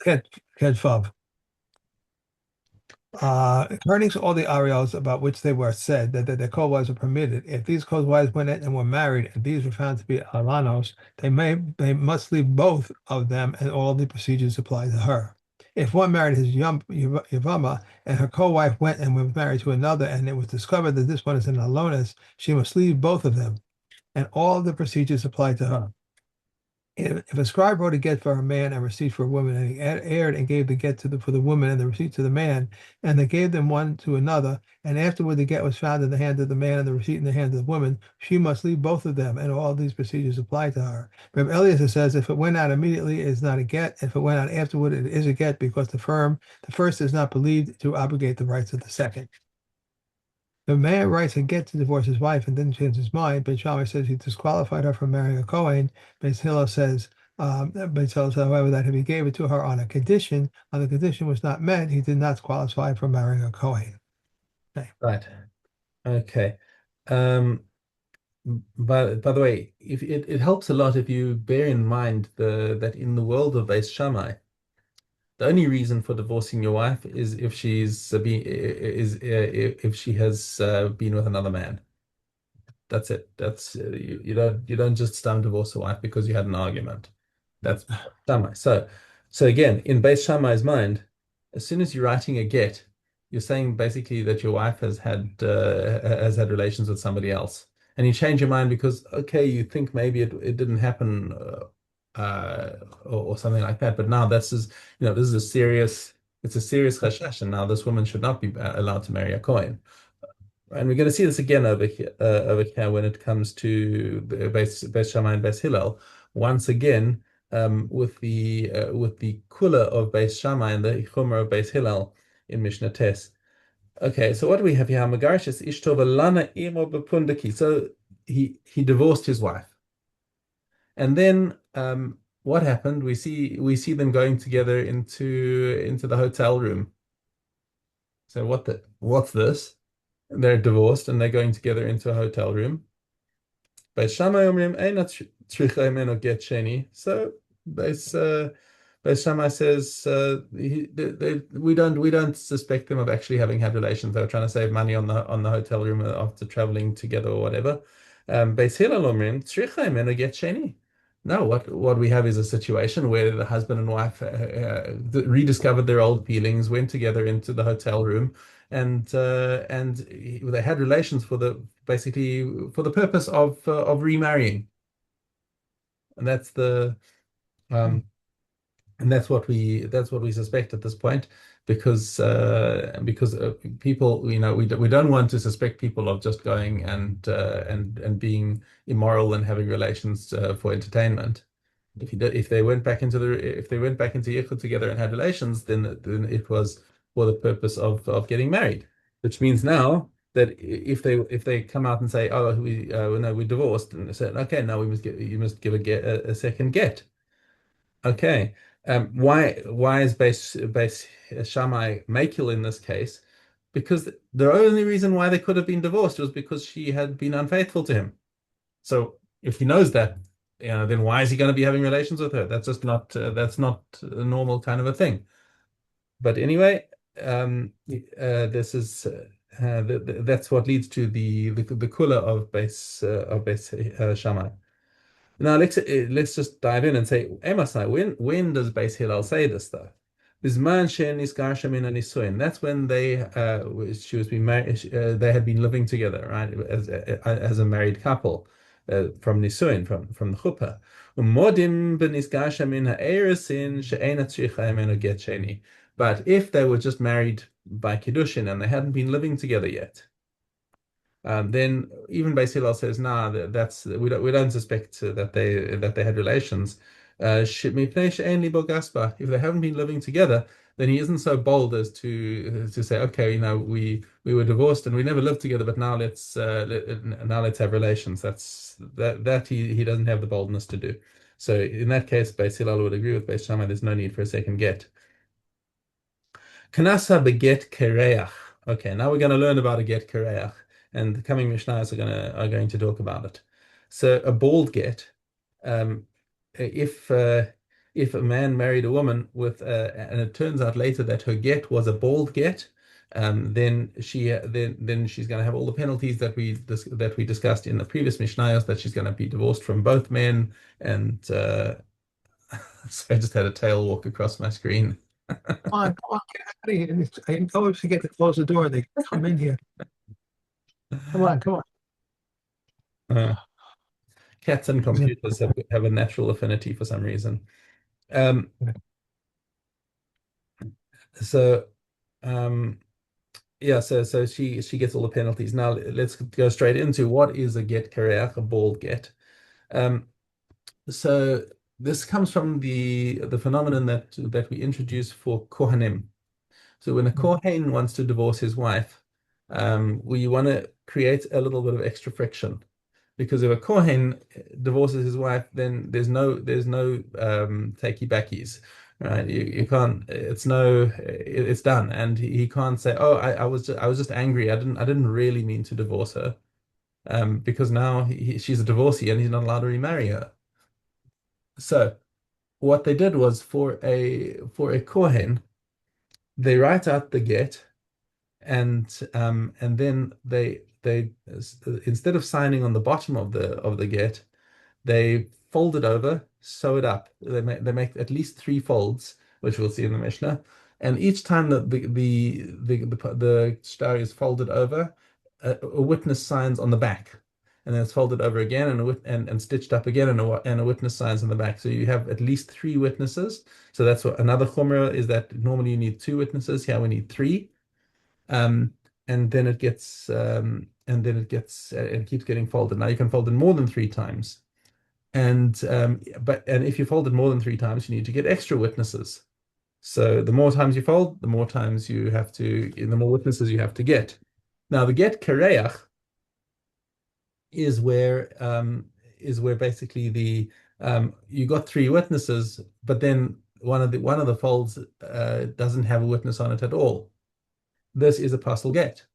Ket Ketvav. According to all the ariels about which they were said that the co-wives were permitted, if these co-wives went in and were married, and these were found to be alanos, they must leave both of them, and all the procedures apply to her. If one married his Yavama and her co-wife went and was married to another, and it was discovered that this one is an alonis, she must leave both of them, and all the procedures apply to her. If a scribe wrote a get for a man and receipt for a woman, and he erred and gave the get for the woman and the receipt to the man, and they gave them one to another, and afterward the get was found in the hand of the man and the receipt in the hand of the woman, she must leave both of them, and all these procedures apply to her. Rabbi Eliezer says if it went out immediately, it is not a get. If it went out afterward, it is a get because the first is not believed to abrogate the rights of the second. The man writes a get to divorce his wife and then changes his mind. Beit Shammai says he disqualified her from marrying a Kohen. Beit Hillel says, Beit Hillel says, however, that if he gave it to her on the condition was not met, he did not qualify for marrying a Kohen. Okay. Right. Okay. Um, by the way, if it helps a lot if you bear in mind that in the world of Beis Shammai, the only reason for divorcing your wife is if if she has been with another man. That's it. That's you don't just divorce a wife because you had an argument. That's Shammai. So again, in Beis Shammai's mind, as soon as you're writing a get, you're saying basically that your wife has had relations with somebody else, and you change your mind because okay, you think maybe it didn't happen or something like that. But now this is a serious it's a serious chashash, and now this woman should not be allowed to marry a Kohen. And we're going to see this again over here when it comes to the Beis Shammai and Beis Hillel. Once again, with the kula of Beis Shammai and the chumrah of Beis Hillel in Mishnah Tes. Okay, so what do we have here? Megarish es ishto v'lana imo b'pundaki. So he divorced his wife, and then what happened? We see them going together into the hotel room. So what's this? They're divorced and they're going together into a hotel room. Beis Shammai omrim eina tzricha imeno get sheni. So Beis Shammai says we don't suspect them of actually having had relations. They were trying to save money on the hotel room after traveling together or whatever. Beis Hillel omrim tzricha imeno get sheni. No, what we have is a situation where the husband and wife rediscovered their old feelings, went together into the hotel room, and they had relations basically for the purpose of remarrying, and um, that's what we suspect at this point because people we don't want to suspect people of just going and being immoral and having relations for entertainment. If they went back into Yichud together and had relations, then it was for the purpose of getting married, which means now that if they come out and say, oh, no, we divorced, and they said, okay, now you must give a second get. Okay. Why is Beis Shammai Makil in this case? Because the only reason why they could have been divorced was because she had been unfaithful to him. So if he knows that, then why is he going to be having relations with her? That's not a normal kind of a thing. But anyway, this is that's what leads to the kula of Beis Shammai. Now let's just dive in and say, Emasai, when does Beis Hillel say this though? Bisman she'en nisgarsha min hanisuin. That's when she was being married. They had been living together, right, as a married couple from nisuin, from the chuppah. Umodim b'nisgarsha min ha'eresin she'ena tzricha imenu get sheni. But if they were just married by kiddushin and they hadn't been living together yet, then even Beis Hillel says, "Nah, we don't suspect that they had relations." If they haven't been living together, then he isn't so bold as to say, "Okay, we were divorced and we never lived together, but now let's have relations." That he doesn't have the boldness to do. So in that case, Beis Hillel would agree with Beis Shammai. There's no need for a second get. Kanasa beget kereach. Okay, now we're going to learn about a get kereach, and the coming Mishnahs are going to talk about it. So a bald get, if if a man married a woman and it turns out later that her get was a bald get, then she's going to have all the penalties that we discussed in the previous Mishnayos, that she's going to be divorced from both men. And so I just had a tail walk across my screen. Come on, get out of here. I always forget to close the door. They come in here. Come on. Uh, Cats and computers have a natural affinity for some reason. Um, so um, yeah, so she gets all the penalties. Now let's go straight into what is a get kareach, a bald get. Um, so this comes from the phenomenon that we introduce for kohanim. So when a kohen wants to divorce his wife, we want to create a little bit of extra friction. Because if a Kohen divorces his wife, then there's no takey backies, right? You can't. It's done, and he can't say, "Oh, I was just angry. I didn't really mean to divorce her," because now she's a divorcee and he's not allowed to remarry her. So what they did was for a Kohen, they write out the get, and then they instead of signing on the bottom of the get, they fold it over, sew it up. They make at least three folds, which we'll see in the Mishnah. And each time that the shtar is folded over, a witness signs on the back, and then it's folded over again and stitched up again, and a witness signs on the back. So you have at least three witnesses. So that's what another chumrah is, that normally you need two witnesses. Here we need three. Um, and it keeps getting folded. Now you can fold it more than three times. And if you fold it more than three times, you need to get extra witnesses. So the more times you fold, the more times you have to, the more witnesses you have to get. Now the get kareach is where basically you got three witnesses, but then one of the folds doesn't have a witness on it at all. This is a pasul get.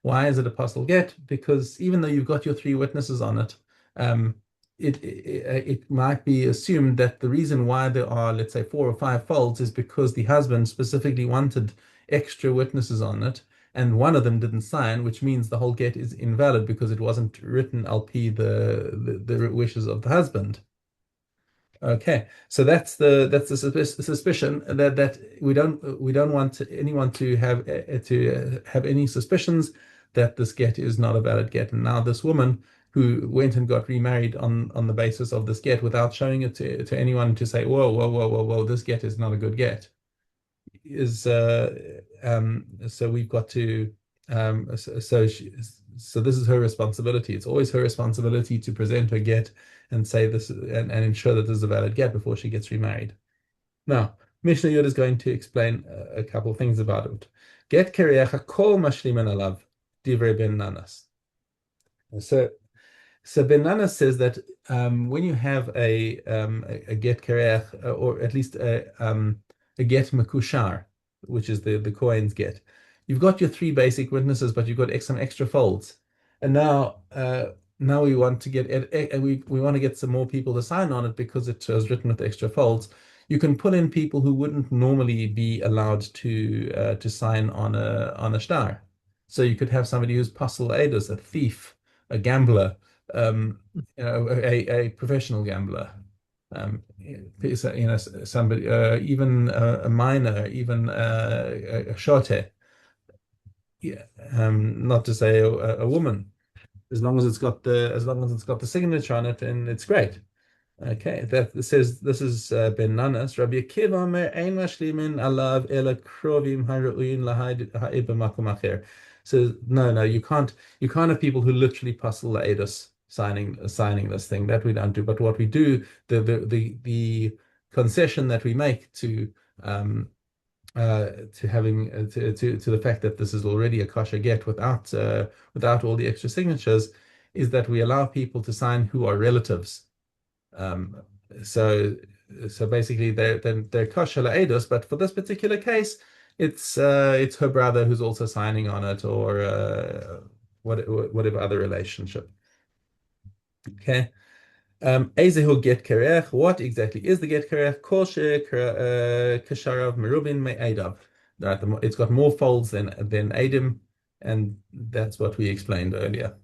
Why is it a pasul get? Because even though you've got your three witnesses on it, um, it might be assumed that the reason why there are, let's say, four or five folds is because the husband specifically wanted extra witnesses on it, and one of them didn't sign, which means the whole get is invalid because it wasn't written LP the wishes of the husband. Okay, so that's the suspicion that we don't want anyone to have any suspicions that this get is not a valid get. And now this woman who went and got remarried on the basis of this get without showing it to anyone to say, whoa, whoa, whoa, whoa, whoa, this get is not a good get, is so we've got to so this is her responsibility. It's always her responsibility to present her get and say this and ensure that this is a valid get before she gets remarried. Now, Mishnah Yud is going to explain a couple of things about it. Get kereyacha kol mashlimen alav divrei ben nanas. So Ben Nana says that when you have a get kerech, or at least a get makushar, which is the Kohen's get, you've got your three basic witnesses, but you've got some extra folds, and now we want to we want to get some more people to sign on it because it was written with extra folds. You can pull in people who wouldn't normally be allowed to sign on a shtar. So you could have somebody who's pasul edus, a thief, a gambler, a professional gambler, somebody, even a minor, even a shote, yeah, not to say a woman. As long as it's got the signature on it, then it's great. Okay, that says this is Ben Nanas. Rabbi Akiva Omer ein mashlimin alav ela krovim haruin laha'id b'makom acher. So no, you can't have people who literally pasul la'edus signing this thing. That we don't do. But what we do, the concession that we make to having to the fact that this is already a kosher get without all the extra signatures, is that we allow people to sign who are relatives. Um, so so basically they're kosher la'edus, but for this particular case, it's her brother who's also signing on it, or whatever other relationship. Okay. Ezehu get kerech. What exactly is the get kerech? Kol kasharav merubin me'edav. Right, it's got more folds than Adim, and that's what we explained earlier.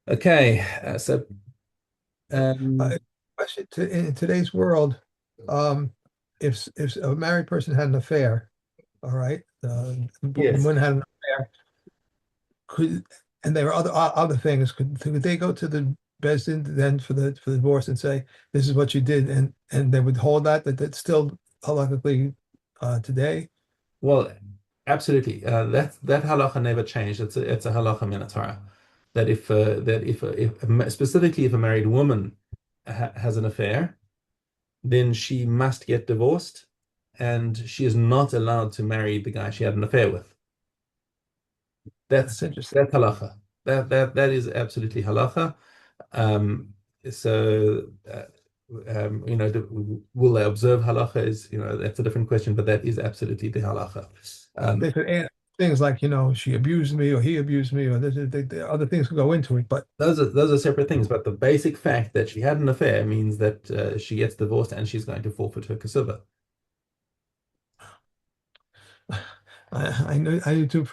Okay, so Uh, um, Question in today's world, um, if a married person had an affair, all right, the yes. woman had an affair, could and there were other things, could they go to the Beis then for the divorce and say this is what you did, and they would hold that that's still halachically today? Well, absolutely. That halacha never changed. It's a halacha min Torah that specifically if a married woman has an affair, then she must get divorced, and she is not allowed to marry the guy she had an affair with. That's That's interesting. that's halacha. That is absolutely halacha. Um, so will they observe halacha is that's a different question, but that is absolutely the halacha. They Um, could add things like, she abused me or he abused me or other things could go into it, but those are separate things, but the basic fact that she had an affair means that she gets divorced and she's going to forfeit her kasuba. I knew two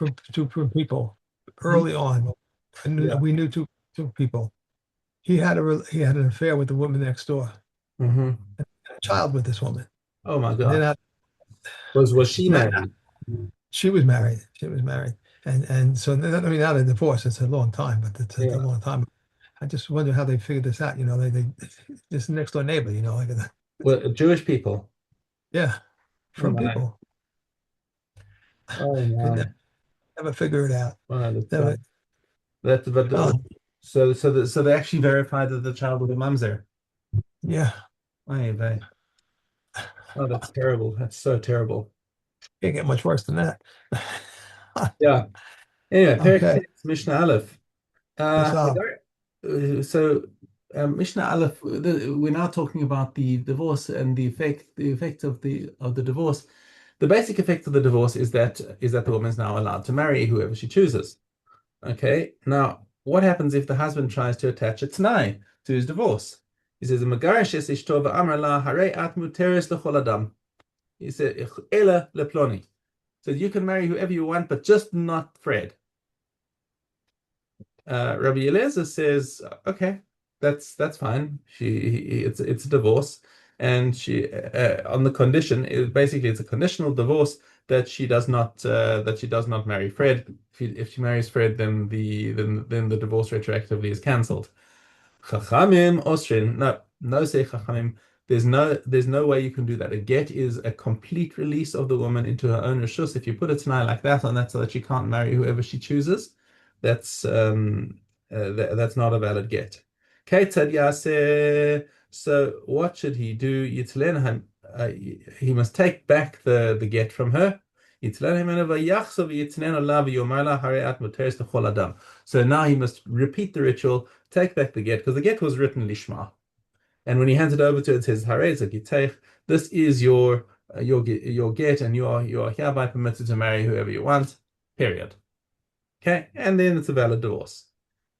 people Hmm? early on. Yeah. We knew two people. He had an affair with the woman next door, Hmm. a child with this woman, Oh my and then God. Was she now married? she was married. She was married, and so I mean now they're divorced. It's a long time, but it's a Yeah. long time. I just wonder how they figured this out. They just next door neighbor. Like that. Well, Jewish people. Yeah, Oh from my. people. Oh Could my. never figure it out. Wow, that's Never. that but Oh, so they actually verified that the child was a mamzer. yeah. Oy vey. Oh, that's terrible. That's so terrible. Can't get much worse than that. Yeah. Anyway, Perek Okay. Tes, Mishnah Aleph. What's up? So Mishnah Aleph, we're now talking about the divorce and the effect of the divorce. The basic effect of the divorce is that the woman is now allowed to marry whoever she chooses. Okay. Now, what happens if the husband tries to attach a t'nai to his divorce? He says, "Megarish es ishto v'amar la harei at muteres l'chol adam." He said, "Ela leploni." So you can marry whoever you want, but just not Fred. Rabbi Eliezer says, okay, that's fine. It's a divorce, and she on the condition, basically it's a conditional divorce that she does not marry Fred. If she marries Fred, then the divorce retroactively is cancelled. Chachamim Osrin. No, no say Chachamim. There's no way you can do that. A get is a complete release of the woman into her own rishus. If you put a t'nai like that on that so that she can't marry whoever she chooses, that's that's not a valid get. Ketzad yaseh. So what should he do? Yitlenham. He must take back the get from her. So now he must repeat the ritual, take back the get, because the get was written lishma. And when he hands it over to it, it says, Harei Gittin, this is your get, and you are hereby permitted to marry whoever you want, period. Okay, and then it's a valid divorce.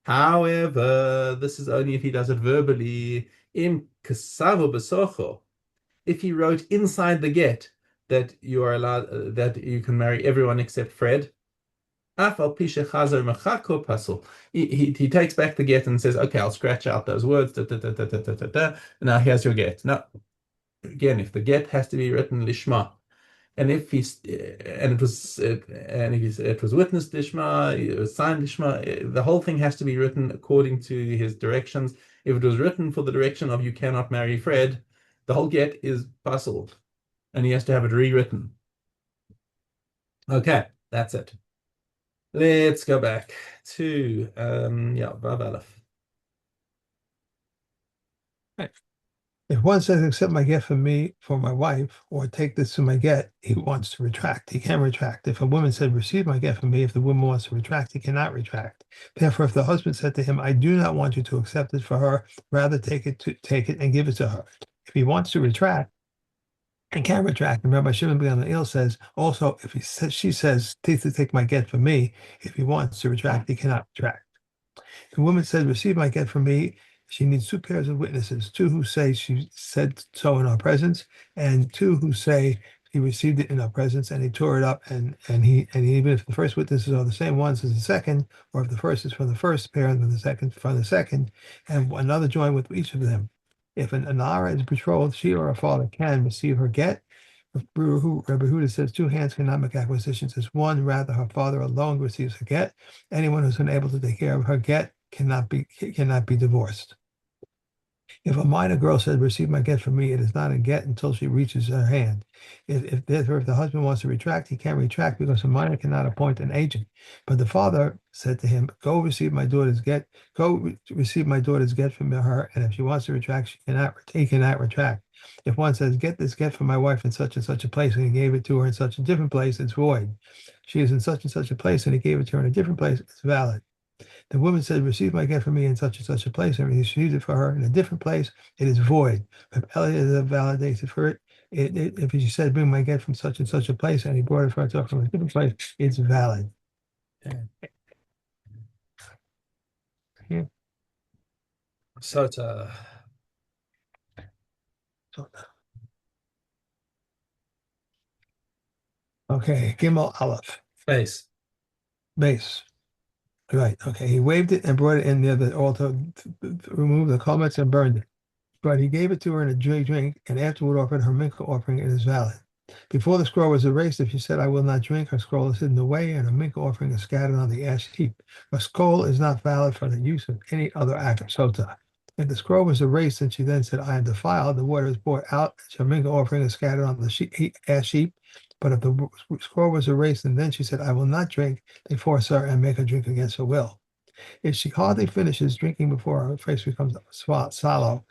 However, this is only if he does it verbally. Im kasavo besocho. If he wrote inside the get that you are allowed that you can marry everyone except Fred, afal pisha chazer mechako pasul. He takes back the get and says, "Okay, I'll scratch out those words. Da, da, da, da, da, da, da, da. Now here's your get." Now, again, if the get has to be written lishma, and if he's and it was witnessed lishma, it was signed lishma, the whole thing has to be written according to his directions. If it was written for the direction of "you cannot marry Fred," the whole get is puzzled, and he has to have it rewritten. Okay, that's it. Let's go back to Vav Aleph. If one says, accept my gift from me for my wife, or take this to my get, he wants to retract. He can retract. If a woman said, receive my gift from me, if the woman wants to retract, he cannot retract. Therefore, if the husband said to him, I do not want you to accept it for her, rather take it and give it to her. If he wants to retract, and can retract. And Rabbi Shimon ben Gamliel says also, if she says, take my get from me, if he wants to retract, he cannot retract. If the woman said, receive my get from me, She needs two pairs of witnesses, two who say she said so in our presence, and two who say he received it in our presence and he tore it up and even if the first witnesses are the same ones as the second, or if the first is from the first pair and the second from the second, and another join with each of them. If an Anara is betrothed, she or her father can receive her get. Rabbi Huda says two hands cannot make acquisitions as one, rather her father alone receives her get. Anyone who's unable to take care of her get cannot be divorced. If a minor girl says, receive my get from me, it is not a get until she reaches her hand. Therefore, if the husband wants to retract, he can't retract because a minor cannot appoint an agent. But the father said to him, go receive my daughter's get, receive my daughter's get from her, and if she wants to retract, he cannot retract. If one says, get this get from my wife in such and such a place, and he gave it to her in such a different place, it's void. She is in such and such a place, and he gave it to her in a different place, it's valid. The woman said, receive my gift from me in such and such a place, and he received it for her in a different place, it is void. If Eliezer validated for it, if she said, bring my gift from such and such a place, and he brought it for her from a different place, it's valid. Yeah. Sota. Okay, Gimel Aleph, Face. base. Right, okay. He waved it and brought it in near the altar, removed the comments and burned it. But he gave it to her in a drink, and afterward offered her mincha offering. It is valid. Before the scroll was erased, if she said, I will not drink, her scroll is hidden away, and her mincha offering is scattered on the ash heap. A scroll is not valid for the use of any other act of sota. If the scroll was erased and she then said, I am defiled, the water is poured out, and her mincha offering is scattered on the ash heap. But if the scroll was erased and then she said, I will not drink, they force her and make her drink against her will. If she hardly finishes drinking before her face becomes sallow,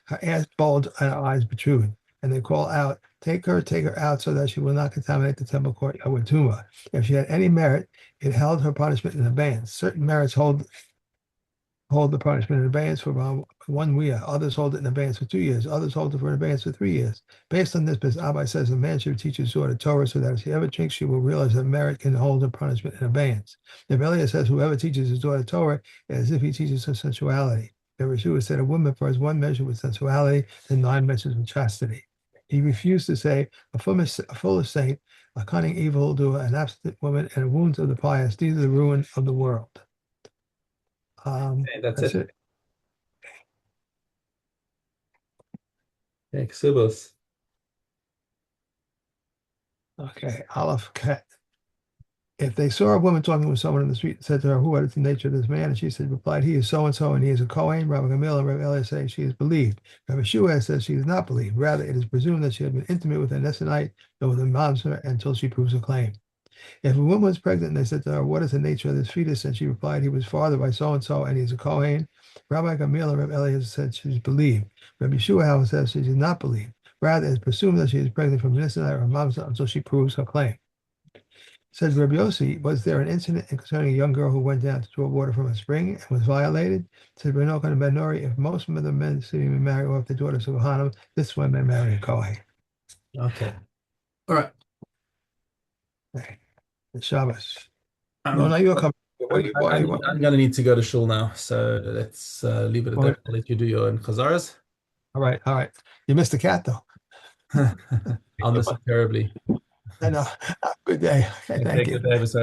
her ass bulge and her eyes protrude, and they call out, take her out so that she will not contaminate the temple courtyard with tumah. If she had any merit, it held her punishment in abeyance. Certain merits hold the punishment in abeyance for about 1 year. Others hold it in abeyance for 2 years. Others hold it for abeyance for 3 years. Based on this, Bez Abbai says a man should teach his daughter Torah so that if she ever drinks, she will realize that merit can hold her punishment in abeyance. If Eliah says whoever teaches his daughter Torah is as if he teaches her sensuality. If Yeshua said a woman prefers one measure with sensuality than 9 measures with chastity. He refused to say a foolish saint, a cunning evildoer, an abstinent woman, and a wound of the pious. These are the ruin of the world. Okay, that's That's it. it. Okay, Ksubos. Okay, Aleph Ket. If they saw a woman talking with someone in the street and said to her, what is the nature of this man? And she replied, he is so and so, and he is a Kohen. Rabbi Gamil and Rabbi Elias say she is believed. Rabbi Shua says she is not believed. Rather, it is presumed that she had been intimate with a Nesonite or with a Mamzer until she proves her claim. If a woman was pregnant and they said to her, what is the nature of this fetus? And she replied, he was fathered by so and so, and he is a Kohen. Rabbi Gamil and Rabbi Elias said she is believed. Rabbi Shua, however, says she is not believed. Rather, it is presumed that she is pregnant from a Nesonite or a Mamzer until she proves her claim. Said Rabbi Yossi, was there an incident concerning a young girl who went down to draw water from a spring and was violated? Said Rabbi Yochanan ben Nori, if most of the men sitting may marry off the daughters of Kohanim, this one may marry a Kohen. Okay. All right. Okay. The Shabbos. No, Um, now you're coming. What do you, why, I'm gonna need to go to shul now, so let's leave it at why, that. I'll let you do your own chazaras. all right, all right. You missed the cat though. I'll miss it terribly. I know. Good day. Okay, thank Take you. good day, Mr.